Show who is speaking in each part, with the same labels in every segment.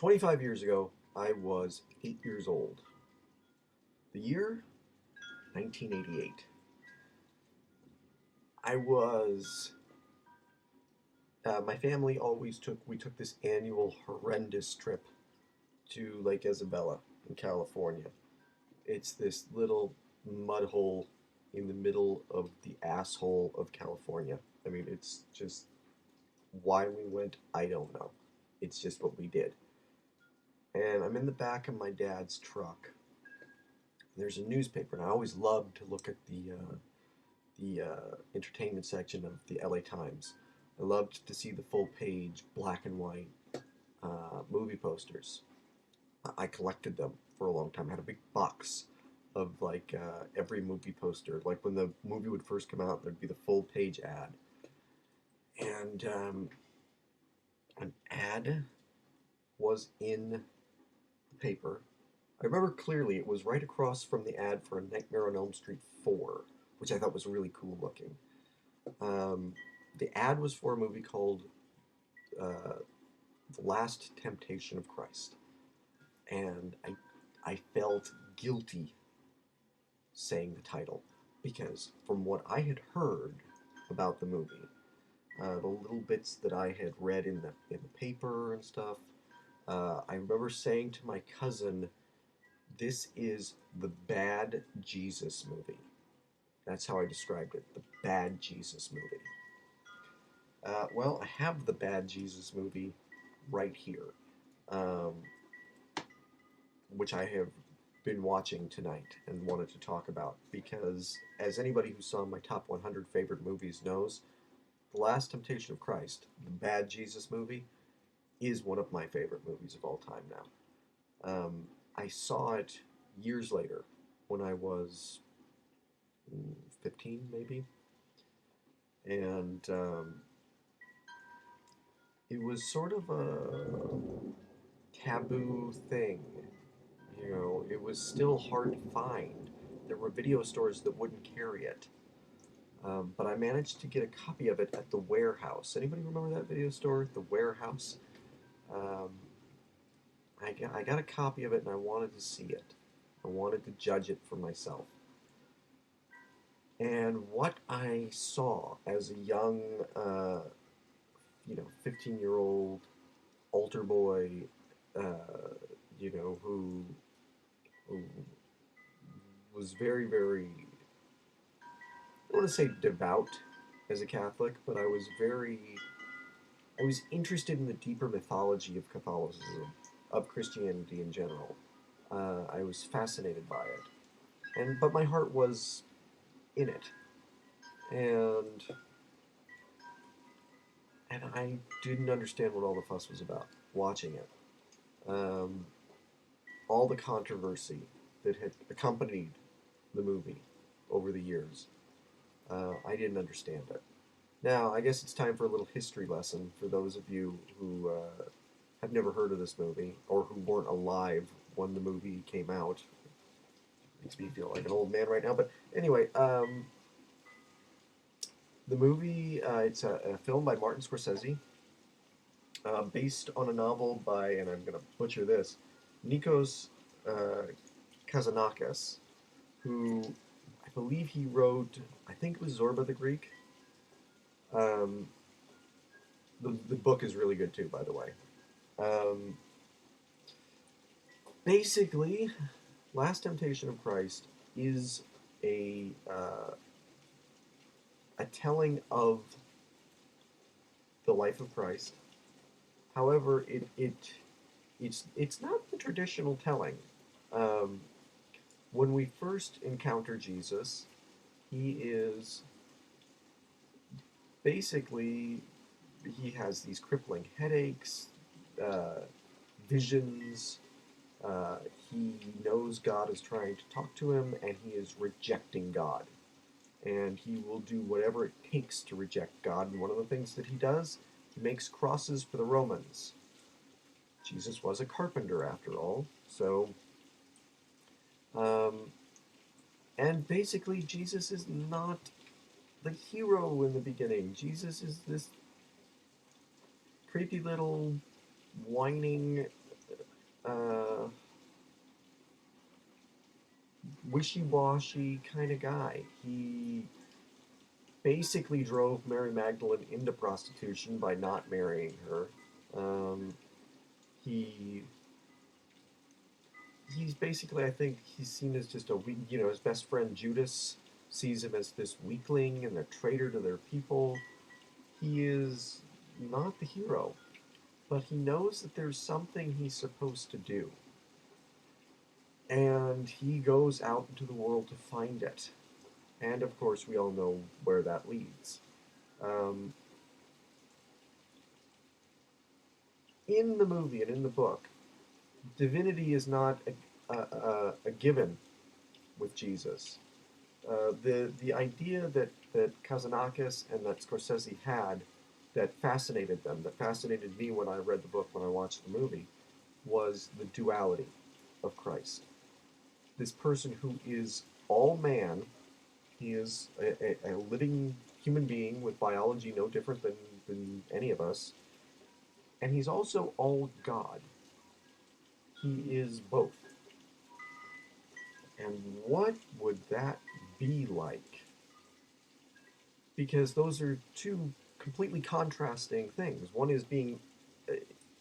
Speaker 1: 25 years ago, I was 8 years old. The year 1988. I was. My family always we took this annual horrendous trip to Lake Isabella in California. It's this little mud hole in the middle of the asshole of California. I mean, it's just why we went, I don't know. It's just what we did. And I'm in the back of my dad's truck. There's a newspaper, and I always loved to look at the entertainment section of the LA Times. I loved to see the full page black and white movie posters. I collected them for a long time. I had a big box of every movie poster. Like when the movie would first come out, there'd be the full page ad, and an ad was in the paper. I remember clearly it was right across from the ad for Nightmare on Elm Street 4, which I thought was really cool looking. The ad was for a movie called The Last Temptation of Christ. And I felt guilty saying the title because from what I had heard about the movie, the little bits that I had read in the paper and stuff, I remember saying to my cousin, "This is the bad Jesus movie." That's how I described it, the bad Jesus movie. Well, I have the bad Jesus movie right here, um, which I have been watching tonight and wanted to talk about because, as anybody who saw my top 100 favorite movies knows, The Last Temptation of Christ, the bad Jesus movie, is one of my favorite movies of all time now. I saw it years later when I was 15, maybe, and it was sort of a taboo thing. You know, it was still hard to find. There were video stores that wouldn't carry it. But I managed to get a copy of it at the Warehouse. Anybody remember that video store? The Warehouse? Um, I got a copy of it and I wanted to see it. I wanted to judge it for myself. And what I saw as a young, 15-year-old altar boy, who was very, very, I don't want to say devout as a Catholic, but I was interested in the deeper mythology of Catholicism, of Christianity in general. I was fascinated by it, but my heart was in it, and I didn't understand what all the fuss was about watching it. Um, all the controversy that had accompanied the movie over the years, I didn't understand it. Now, I guess it's time for a little history lesson for those of you who have never heard of this movie or who weren't alive when the movie came out. Makes me feel like an old man right now, but anyway, the movie, it's a film by Martin Scorsese, based on a novel by, and I'm going to butcher this, Nikos Kazanakis, who I believe he wrote, I think it was Zorba the Greek. Um, the book is really good too, by the way. Um, Basically, Last Temptation of Christ is a telling of the life of Christ. However, it's not the traditional telling. Um, when we first encounter Jesus, he is basically, he has these crippling headaches, uh, visions. He knows God is trying to talk to him, and he is rejecting God. And he will do whatever it takes to reject God. And one of the things that he does, he makes crosses for the Romans. Jesus was a carpenter, after all. So, um, and basically, Jesus is not the hero in the beginning. Jesus is this creepy little whining uh, wishy-washy kind of guy. He basically drove Mary Magdalene into prostitution by not marrying her. Um, he he's basically, I think, he's seen as just a weak, his best friend Judas sees him as this weakling and a traitor to their people. He is not the hero, but he knows that there's something he's supposed to do. And he goes out into the world to find it. And of course, we all know where that leads. Um, in the movie and in the book, divinity is not a given with Jesus. The idea that Kazanakis and that Scorsese had that fascinated them, that fascinated me when I read the book, when I watched the movie, was the duality of Christ. This person who is all man, he is a living human being with biology no different than any of us, and he's also all God. He is both. And what would that be like? Because those are two completely contrasting things. One is being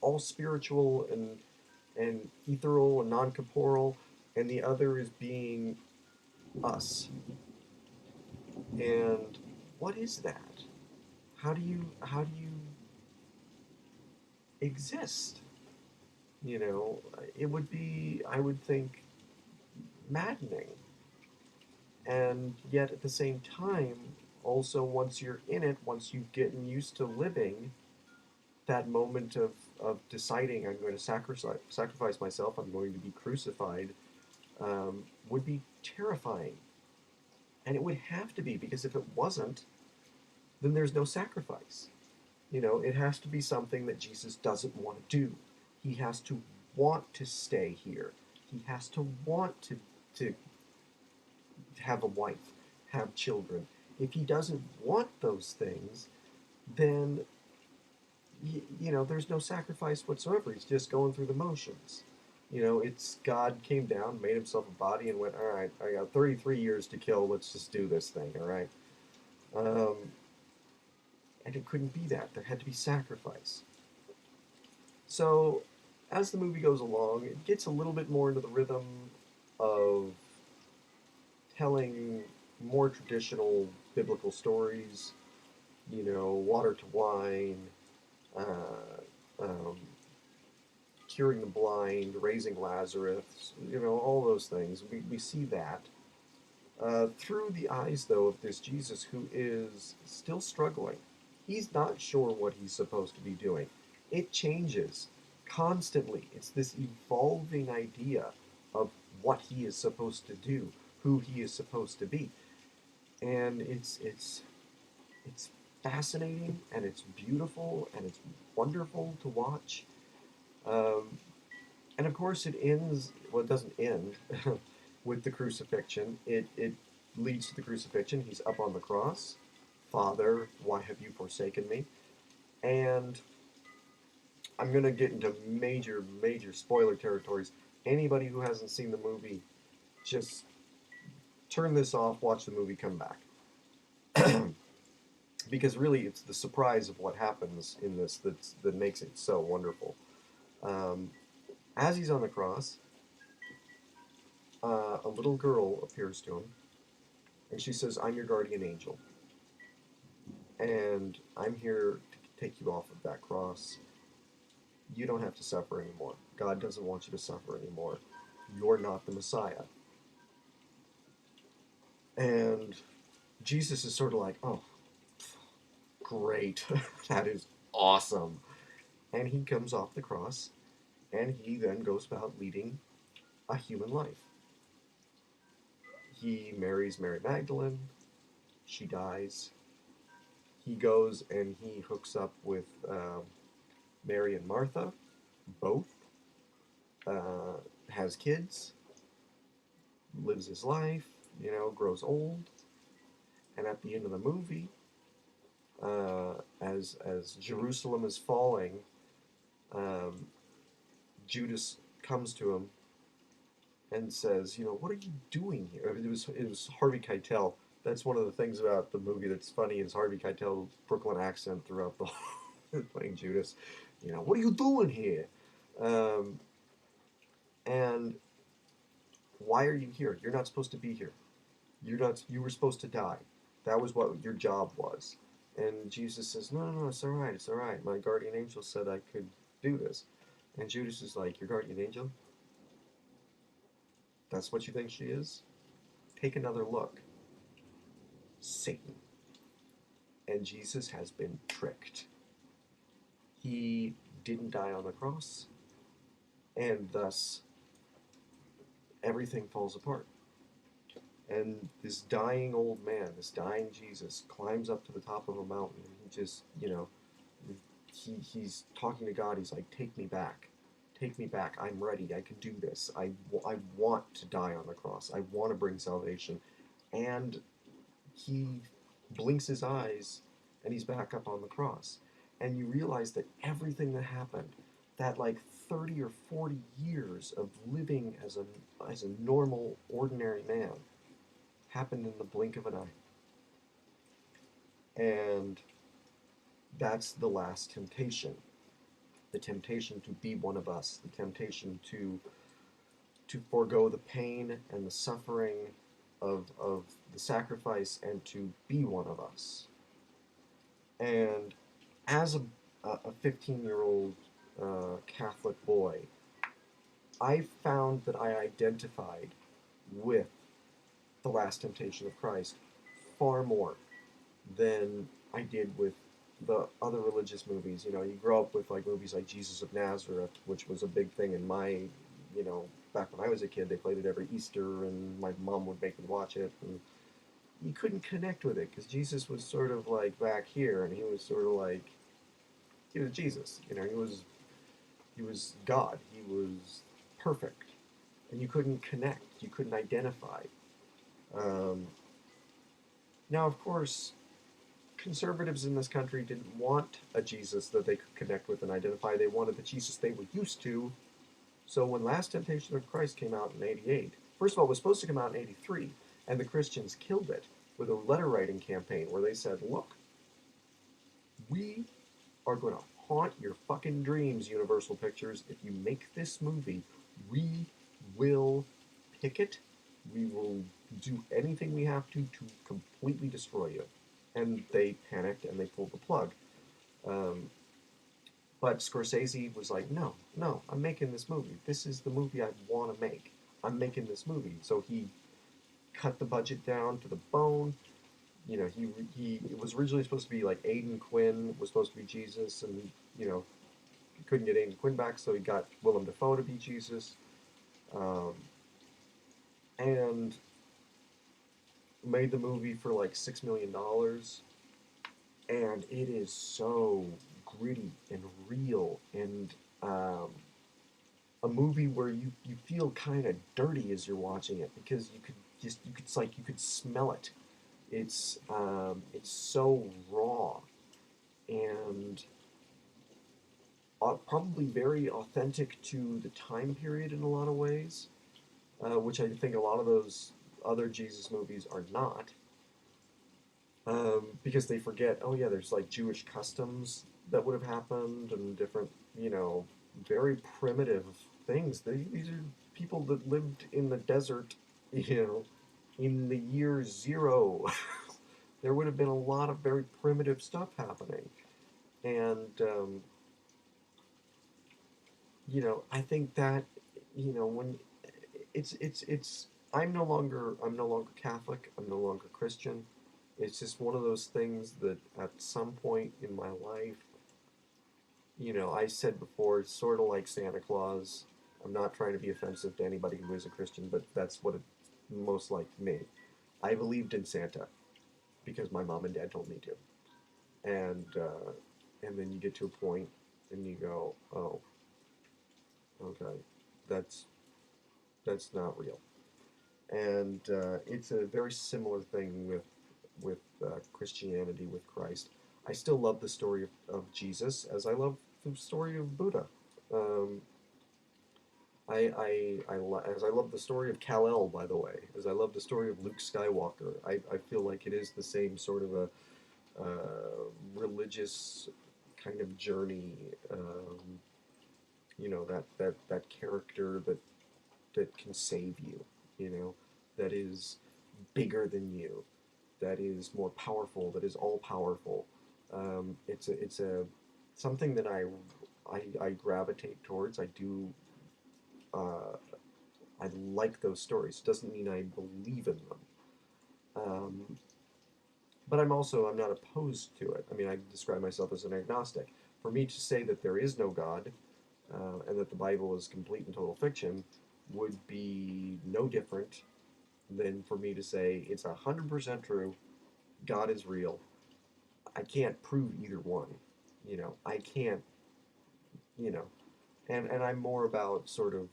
Speaker 1: all spiritual and ethereal and non-corporeal, and the other is being us. And what is that? How do you exist? It would be, I would think, maddening. And yet at the same time, also once you're in it, once you've gotten used to living, that moment of deciding I'm going to sacrifice myself, I'm going to be crucified, would be terrifying. And it would have to be, because if it wasn't, then there's no sacrifice. It has to be something that Jesus doesn't want to do. He has to want to stay here. He has to want to have a wife, have children. If he doesn't want those things, then there's no sacrifice whatsoever. He's just going through the motions. It's God came down, made himself a body, and went, all right, I got 33 years to kill. Let's just do this thing, all right? Um, and it couldn't be that. There had to be sacrifice. So, as the movie goes along, it gets a little bit more into the rhythm of telling more traditional biblical stories, water to wine, uh, um, curing the blind, raising Lazarus, all those things. We see that. Through the eyes, though, of this Jesus who is still struggling. He's not sure what he's supposed to be doing. It changes constantly. It's this evolving idea of what he is supposed to do, who he is supposed to be. And it's fascinating, and it's beautiful, and it's wonderful to watch. Um, and of course, it ends. Well, it doesn't end with the crucifixion. It leads to the crucifixion. He's up on the cross. Father, why have you forsaken me? And I'm gonna get into major spoiler territories. Anybody who hasn't seen the movie, just turn this off, watch the movie, come back. Because really, it's the surprise of what happens in this that makes it so wonderful. Um, as he's on the cross, a little girl appears to him, and she says, "I'm your guardian angel, and I'm here to take you off of that cross. You don't have to suffer anymore. God doesn't want you to suffer anymore. You're not the Messiah." And Jesus is sort of like, "Oh, great, that is awesome." And he comes off the cross, and he then goes about leading a human life. He marries Mary Magdalene. She dies. He goes and he hooks up with Mary and Martha, both. Has kids, lives his life, grows old. And at the end of the movie, as Jerusalem is falling, um, Judas comes to him and says, "What are you doing here?" It was Harvey Keitel. That's one of the things about the movie that's funny is Harvey Keitel's Brooklyn accent throughout the whole playing Judas. What are you doing here? Um, and why are you here? You're not supposed to be here. You're not. You were supposed to die. That was what your job was. And Jesus says, "No, no, no, it's all right. It's all right. My guardian angel said I could do this." And Judas is like, "Your guardian angel? That's what you think she is? Take another look. Satan." And Jesus has been tricked. He didn't die on the cross, and thus everything falls apart. And this dying old man, this dying Jesus, climbs up to the top of a mountain, and he just, he's talking to God. He's like, "Take me back. Take me back. I'm ready. I can do this. I want to die on the cross. I want to bring salvation." And he blinks his eyes, and he's back up on the cross. And you realize that everything that happened, that like 30 or 40 years of living as a normal, ordinary man, happened in the blink of an eye. And that's the last temptation. The temptation to be one of us, the temptation to forego the pain and the suffering of the sacrifice and to be one of us. And as a 15-year-old Catholic boy, I found that I identified with the Last Temptation of Christ far more than I did with the other religious movies. You grow up with like movies like Jesus of Nazareth, which was a big thing in my, back when I was a kid. They played it every Easter, and my mom would make me watch it. And you couldn't connect with it because Jesus was sort of like back here, and he was sort of like he was Jesus. He was God. He was perfect, and you couldn't connect. You couldn't identify. Um, Now, of course, conservatives in this country didn't want a Jesus that they could connect with and identify. They wanted the Jesus they were used to. So when Last Temptation of Christ came out in '88, first of all, it was supposed to come out in '83, and the Christians killed it with a letter writing campaign where they said, "Look, we are going to haunt your fucking dreams, Universal Pictures. If you make this movie, we will picket. We will do anything we have to completely destroy you." And they panicked and they pulled the plug. Um, but Scorsese was like, "No, no, I'm making this movie. This is the movie I want to make. I'm making this movie." So he cut the budget down to the bone. He it was originally supposed to be like Aidan Quinn was supposed to be Jesus, and he couldn't get Aidan Quinn back, so he got Willem Dafoe to be Jesus, um, and made the movie for like $6 million, and it is so gritty and real, and a movie where you feel kind of dirty as you're watching it because you could smell it. It's so raw and probably very authentic to the time period in a lot of ways, which I think a lot of those other Jesus movies are not, because they forget, oh yeah, there's like Jewish customs that would have happened and different, very primitive things. These are people that lived in the desert, in the year zero. There would have been a lot of very primitive stuff happening. And, I think that, when I'm no longer Catholic, I'm no longer Christian. It's just one of those things that at some point in my life, I said before, it's sort of like Santa Claus. I'm not trying to be offensive to anybody who is a Christian, but that's what it's most like to me. I believed in Santa because my mom and dad told me to. And then you get to a point and you go, "Oh, okay, that's that's not real." And it's a very similar thing with Christianity, with Christ. I still love the story of Jesus as I love the story of Buddha. Um, as I love the story of Kal-El, by the way, as I love the story of Luke Skywalker, I feel like it is the same sort of a religious kind of journey. That character that can save you. That is bigger than you. That is more powerful. That is all powerful. It's a something that I gravitate towards. I do. I like those stories. Doesn't mean I believe in them. Um, but I'm not opposed to it. I mean, I describe myself as an agnostic. For me to say that there is no God and that the Bible is complete and total fiction would be no different than for me to say it's 100% true. God is real. I can't prove either one. I can't. You know, and I'm more about sort of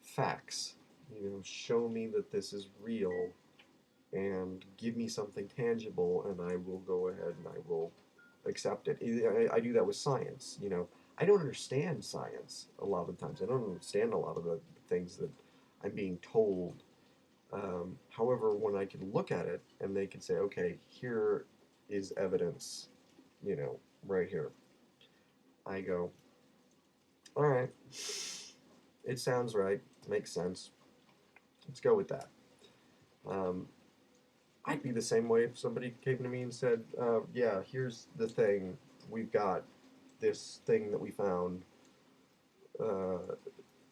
Speaker 1: facts. Show me that this is real and give me something tangible, and I will go ahead and I will accept it. I do that with science. I don't understand science a lot of the times. I don't understand a lot of the things that I'm being told. However, when I can look at it and they can say, okay, here is evidence, right here, I go, all right, it sounds right, makes sense. Let's go with that. Um, I'd be the same way if somebody came to me and said, yeah, here's the thing. We've got this thing that we found. Uh,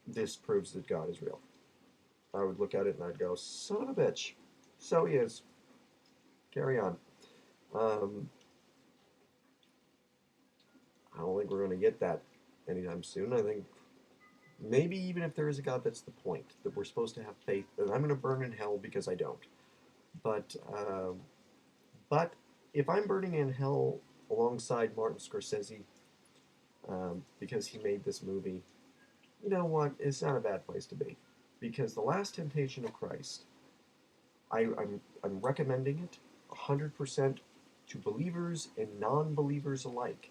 Speaker 1: this proves that God is real. I would look at it and I'd go, son of a bitch. So he is. Carry on. Um, I don't think we're going to get that anytime soon. I think maybe even if there is a God, that's the point. That we're supposed to have faith. That I'm going to burn in hell because I don't. But if I'm burning in hell alongside Martin Scorsese because he made this movie, you know what? It's not a bad place to be. Because The Last Temptation of Christ, I'm recommending it 100% to believers and non-believers alike.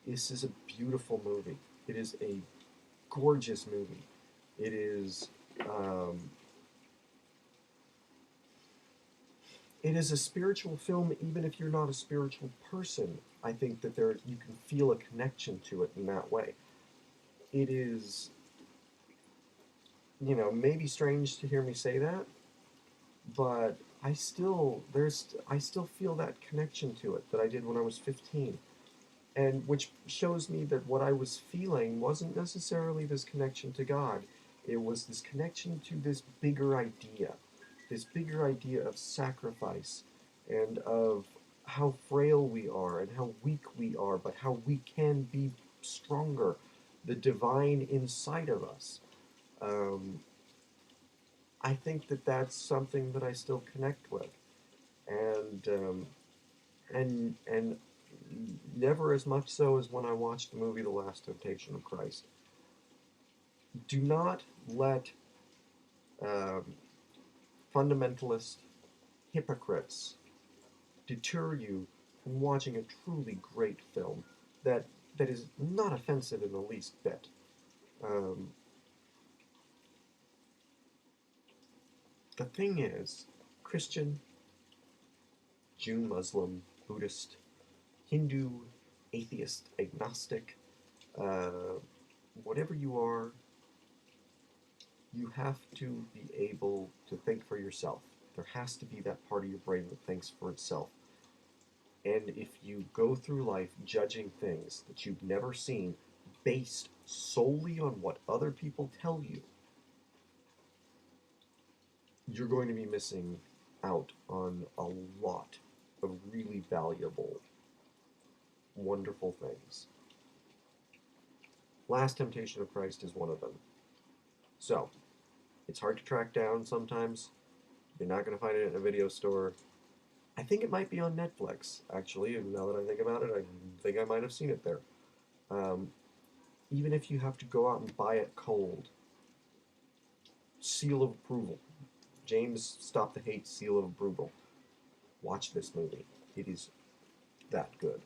Speaker 1: This is a beautiful movie. It is a gorgeous movie. It is it is a spiritual film, even if you're not a spiritual person. I think that you can feel a connection to it in that way. It is, maybe strange to hear me say that, but I still feel that connection to it that I did when I was 15. And which shows me that what I was feeling wasn't necessarily this connection to God. It was this connection to this bigger idea of sacrifice and of how frail we are and how weak we are, but how we can be stronger, the divine inside of us. I think that that's something that I still connect with, and never as much so as when I watched the movie The Last Temptation of Christ. Do not let um, fundamentalist hypocrites deter you from watching a truly great film that is not offensive in the least bit. Um, the thing is, Christian, Jew, Muslim, Buddhist, Hindu, atheist, agnostic, whatever you are, you have to be able to think for yourself. There has to be that part of your brain that thinks for itself. And if you go through life judging things that you've never seen based solely on what other people tell you, you're going to be missing out on a lot of really valuable, wonderful things. Last Temptation of Christ is one of them. So, it's hard to track down sometimes. You're not going to find it in a video store. I think it might be on Netflix, actually, and now that I think about it, I think I might have seen it there. Even if you have to go out and buy it cold, seal of approval. James Stop the Hate seal of approval. Watch this movie. It is that good.